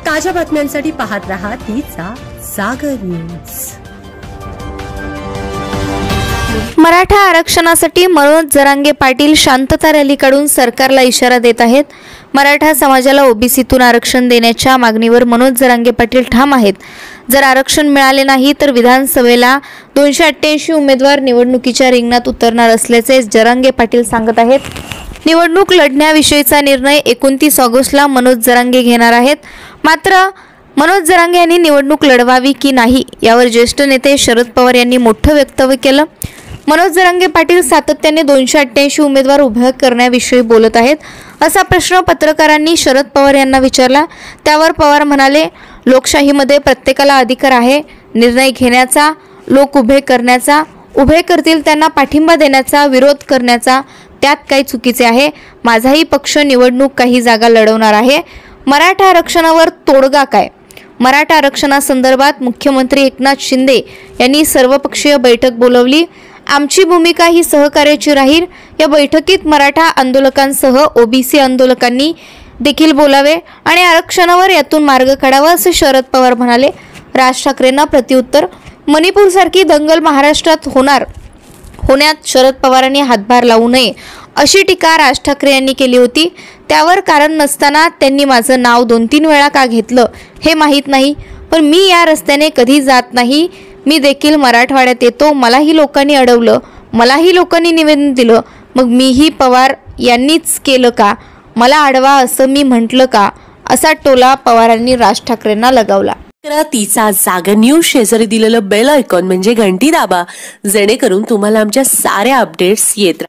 ताज्या बातम्यांसाठी पाहत रहा तिचा सागर न्यूज। मराठा आरक्षणासाठी मनोज जरांगे पाटील शांतता रॅली काढून सरकारला इशारा देत आहेत। मराठा समाजाला ओबीसीतून आरक्षण देण्याच्या मागणीवर मनोज जरांगे पाटील ठाम आहेत। जर आरक्षण मिळाले नाही तर विधानसभेला 288 उमेदवार निवडणुकीच्या रिंगणात उतरणार असल्याचे जरांगे पाटील सांगत आहेत। निवडणूक लढण्याविषयीचा निर्णय 29 ऑगस्टला मनोज जरांगे घेणार आहेत। मात्र मनोज जरांगे यांनी निवडणूक लढवावी की नाही यावर ज्येष्ठ नेते शरद पवार यांनी मोठं वक्तव्य केलं। मनोज जरांगे पाटील सातत्याने 288 उमेदवार उभे करण्याविषयी बोलत आहेत, असा प्रश्न पत्रकारांनी शरद पवार यांना विचारला। त्यावर पवार म्हणाले, लोकशाहीमध्ये प्रत्येकाला अधिकार आहे निर्णय घेण्याचा, लोक उभे करण्याचा, उभे करतील त्यांना पाठिंबा देण्याचा, विरोध करण्याचा, त्यात काही चुकीचे आहे। माझाही पक्ष निवडणूक काही जागा लढवणार आहे। मराठा आरक्षणावर तोडगा काय? मराठा आरक्षणासंदर्भात मुख्यमंत्री एकनाथ शिंदे यांनी सर्वपक्षीय बैठक बोलावली। आमची भूमिका ही सहकार्याची राहील। या बैठकीत मराठा आंदोलकांसह ओबीसी आंदोलकांनी देखील बोलावे आणि आरक्षणावर यातून मार्ग काढावा, असे शरद पवार म्हणाले। राज ठाकरेंना प्रत्युत्तर, मणिपूरसारखी दंगल महाराष्ट्रात होण्यात शरद पवारांनी हातभार लावू नये अशी टीका राज ठाकरे यांनी केली होती। त्यावर कारण नसताना त्यांनी माझं नाव 2-3 वेळा का घेतलं हे माहीत नाही, पण मी या रस्त्याने कधी जात नाही। मी देखील मराठवाड्यात येतो, मलाही लोकांनी अडवलं, मलाही लोकांनी निवेदन दिलं, मग मीही पवार यांनीच केलं का, मला अडवा असं मी म्हटलं का, असा टोला पवारांनी राज ठाकरेंना लगावला। तिचा जागर न्यूज शेजारी दिलेलं बेल आयकॉन म्हणजे घंटी दाबा, जेणेकरून तुम्हाला आमच्या साऱ्या अपडेट्स येत